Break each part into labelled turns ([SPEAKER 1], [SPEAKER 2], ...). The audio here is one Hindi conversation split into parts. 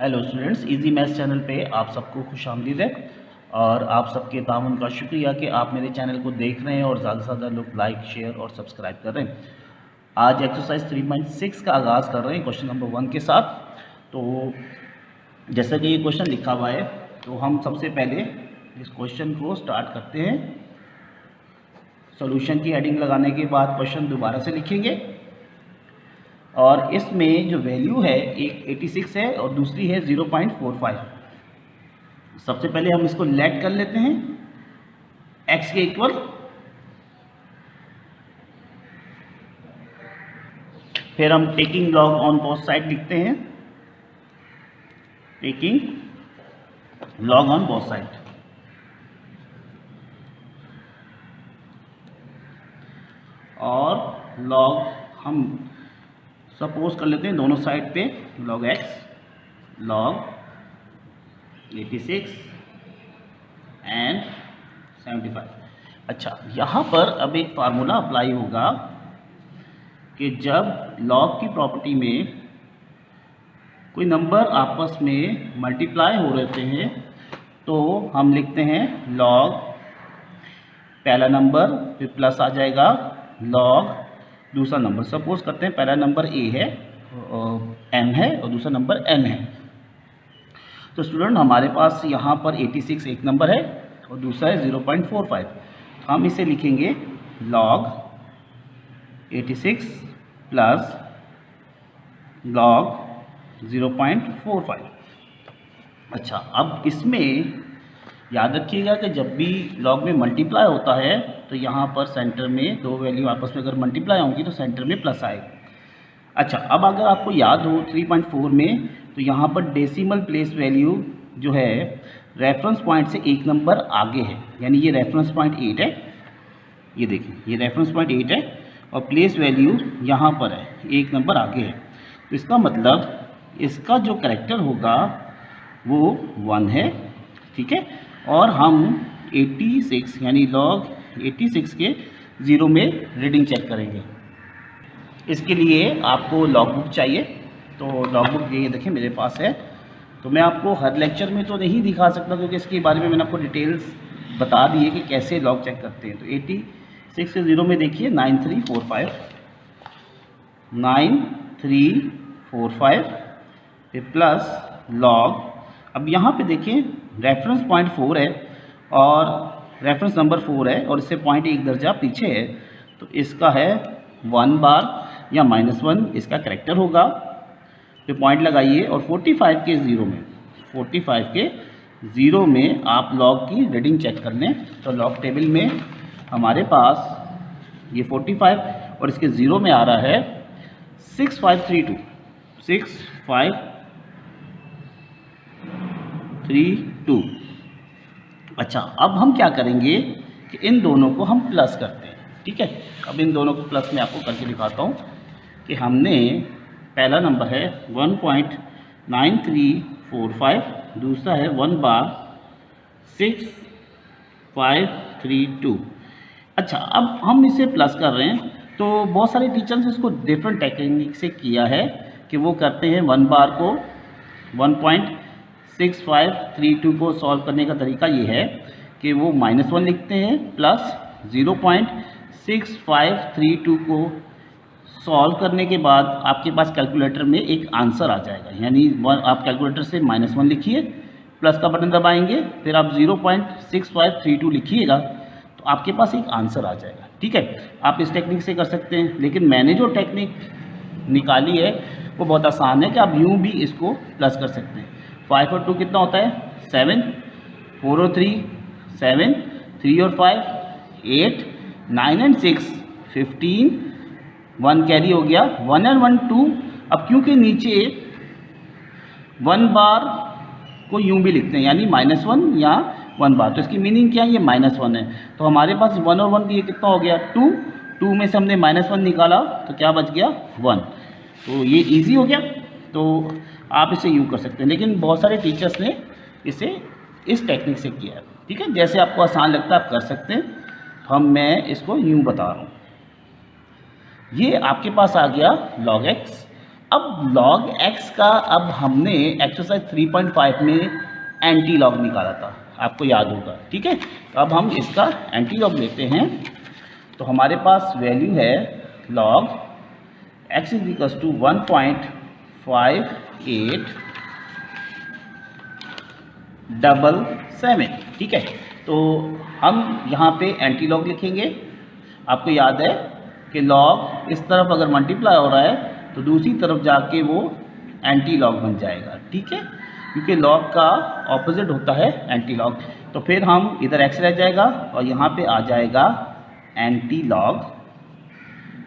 [SPEAKER 1] Hello students, easy maths channel पे आप सबको खुश आमदीद है। और आप सबके ताउन का शुक्रिया कि आप मेरे चैनल को देख रहे हैं और ज़्यादा से ज़्यादा लोग लाइक, शेयर और सब्सक्राइब कर रहे हैं। आज एक्सरसाइज 3.6 का आगाज़ कर रहे हैं क्वेश्चन नंबर 1 के साथ। तो जैसा कि ये क्वेश्चन लिखा हुआ है, तो हम सबसे पहले इस क्वेश्चन को स्टार्ट करते हैं। सॉल्यूशन की हेडिंग लगाने के बाद क्वेश्चन दोबारा से लिखेंगे और इसमें जो वैल्यू है एक 86 है और दूसरी है 0.45। सबसे पहले हम इसको लेट कर लेते हैं x के इक्वल, फिर हम taking log on both side लिखते हैं, taking log on both side. और लॉग हम सपोज कर लेते हैं दोनों साइड पे log x log 86 एंड 75। अच्छा, यहाँ पर अब एक फार्मूला अप्लाई होगा कि जब log की प्रॉपर्टी में कोई नंबर आपस में मल्टीप्लाई हो रहते हैं तो हम लिखते हैं log पहला नंबर, फिर प्लस आ जाएगा log दूसरा नंबर। सपोज करते हैं पहला नंबर a है, m है और दूसरा नंबर n है। तो स्टूडेंट हमारे पास यहाँ पर 86 एक नंबर है और दूसरा है 0.45। हम इसे लिखेंगे log 86 प्लस log 0.45। अच्छा, अब इसमें याद रखिएगा कि जब भी लॉग में मल्टीप्लाई होता है तो यहाँ पर सेंटर में दो वैल्यू आपस में अगर मल्टीप्लाई होंगी तो सेंटर में प्लस आएगा। अच्छा, अब अगर आपको याद हो 3.4 में तो यहाँ पर डेसिमल प्लेस वैल्यू जो है रेफरेंस पॉइंट से एक नंबर आगे है, यानी ये रेफरेंस पॉइंट 8 है। ये देखिए, ये रेफरेंस पॉइंट 8 है और प्लेस वैल्यू यहाँ पर है, एक नंबर आगे है। तो इसका मतलब इसका जो कैरेक्टर होगा वो 1 है, ठीक है। और हम 86 यानी log 86 के 0 में रीडिंग चेक करेंगे। इसके लिए आपको लॉग बुक चाहिए, तो लॉग बुक ये देखिए मेरे पास है। तो मैं आपको हर लेक्चर में तो नहीं दिखा सकता क्योंकि इसके बारे में मैंने आपको डिटेल्स बता दी है कि कैसे लॉग चेक करते हैं। तो 86 के 0 में देखिए 9345, 9345 फिर प्लस लॉग। अब यहाँ पे देखिए रेफरेंस पॉइंट 4 है और रेफरेंस नंबर 4 है और इससे पॉइंट एक दर्जा पीछे है, तो इसका है 1 बार या -1 इसका कैरेक्टर होगा। फिर पॉइंट लगाइए और 45 के 0 में, 45 के 0 में आप लॉग की रीडिंग चेक कर लें। तो लॉग टेबल में हमारे पास ये 45 और इसके 0 में आ रहा है 6532, 6532। अच्छा, अब हम क्या करेंगे कि इन दोनों को हम प्लस करते हैं, ठीक है। अब इन दोनों को प्लस में आपको करके दिखाता हूँ कि हमने पहला नंबर है 1.9345, दूसरा है 1 बार 6532। अच्छा, अब हम इसे प्लस कर रहे हैं तो बहुत सारे टीचर्स इसको डिफरेंट टेक्निक से किया है कि वो करते हैं 1 बार को 1.6532 को सॉल्व करने का तरीका ये है कि वो -1 लिखते हैं प्लस 0.6532 को सॉल्व करने के बाद आपके पास कैलकुलेटर में एक आंसर आ जाएगा। यानी आप कैलकुलेटर से -1 लिखिए, प्लस का बटन दबाएंगे, फिर आप 0.6532 लिखिएगा तो आपके पास एक आंसर आ जाएगा, ठीक है। आप इस टेक्निक से कर सकते हैं, लेकिन मैंने जो टेक्निक निकाली है वो बहुत आसान है कि आप यूँ भी इसको प्लस कर सकते हैं। 5 और 2 कितना होता है 7, 4 और 3 7, 3 और 5 8, 9 एंड 6 15, 1 कैरी हो गया, 1 एंड 1 2। अब क्योंकि नीचे 1 बार को यूं भी लिखते हैं यानी -1 या 1 बार, तो इसकी मीनिंग क्या है, ये -1 है। तो हमारे पास 1 और 1 ये कितना हो गया 2, 2 में से हमने -1 निकाला तो क्या बच गया 1। तो ये इजी हो गया। तो आप इसे यूँ कर सकते हैं, लेकिन बहुत सारे टीचर्स ने इसे इस टेक्निक से किया है, ठीक है। जैसे आपको आसान लगता है आप कर सकते हैं, तो मैं इसको यूँ बता रहा हूँ। ये आपके पास आ गया log x। अब log x का अब हमने एक्सरसाइज 3.5 में एंटी लॉग निकाला था, आपको याद होगा, ठीक है। तो अब हम इसका एंटी लॉग लेते हैं। तो हमारे पास वैल्यू है log x is equals to 1.5877, ठीक है। तो हम यहाँ पे एंटी लॉग लिखेंगे। आपको याद है कि लॉग इस तरफ अगर मल्टीप्लाई हो रहा है तो दूसरी तरफ जाके वो एंटी लॉग बन जाएगा, ठीक है, क्योंकि लॉग का ऑपोजिट होता है एंटी लॉग। तो फिर हम इधर x रह जाएगा और यहाँ पे आ जाएगा एंटी लॉग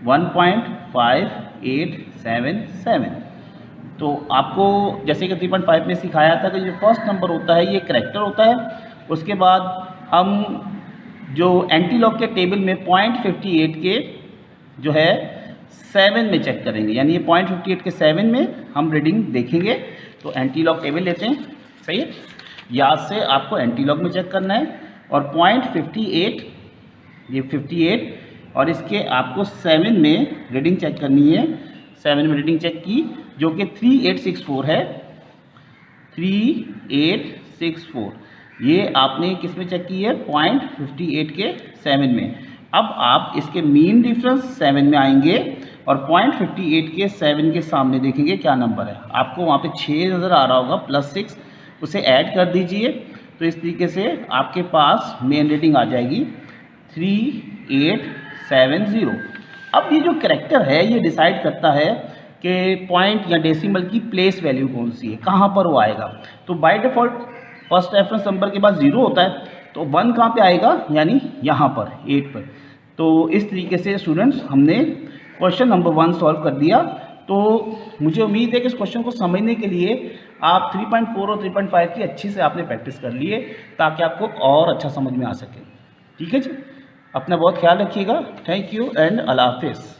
[SPEAKER 1] 1.5877। तो आपको जैसे कि 3.5 में सिखाया था कि जो फर्स्ट नंबर होता है ये करैक्टर होता है। उसके बाद हम जो एंटी लॉग के टेबल में 0.58 के जो है 7 में चेक करेंगे, यानी ये 0.58 के 7 में हम रीडिंग देखेंगे। तो एंटी लॉग टेबल लेते हैं, सही है, याद से आपको एंटी लॉग में चेक करना है। और 0.58 ये 58 और इसके आपको 7 में रीडिंग चेक करनी है। 7 में रीडिंग चेक की जो कि 3864 है, 3864 ये आपने किस में चेक की है, 0.58 के 7 में। अब आप इसके मीन डिफरेंस 7 में आएंगे और 0.58 के 7 के सामने देखेंगे क्या नंबर है। आपको वहाँ पे 6 नज़र आ रहा होगा +6, उसे ऐड कर दीजिए। तो इस तरीके से आपके पास मेन रीडिंग आ जाएगी 3870। अब ये जो करैक्टर है ये डिसाइड करता है कि पॉइंट या डेसिमल की प्लेस वैल्यू कौन सी है, कहाँ पर वो आएगा। तो by default first reference number के बाद 0 होता है, तो 1 कहाँ पे आएगा, यानी यहाँ पर 8 पर। तो इस तरीके से स्टूडेंट्स हमने क्वेश्चन नंबर 1 सॉल्व कर दिया। तो मुझे उम्मीद है कि इस क्वेश्चन को समझने के लिए आप 3.4 और 3.5 की अच्छी से आपने प्रैक्टिस कर ली है, ताकि आपको और अच्छा समझ में आ सके। ठीक है जी, अपना बहुत ख्याल रखिएगा। थैंक यू एंड अल्लाह हाफिज़।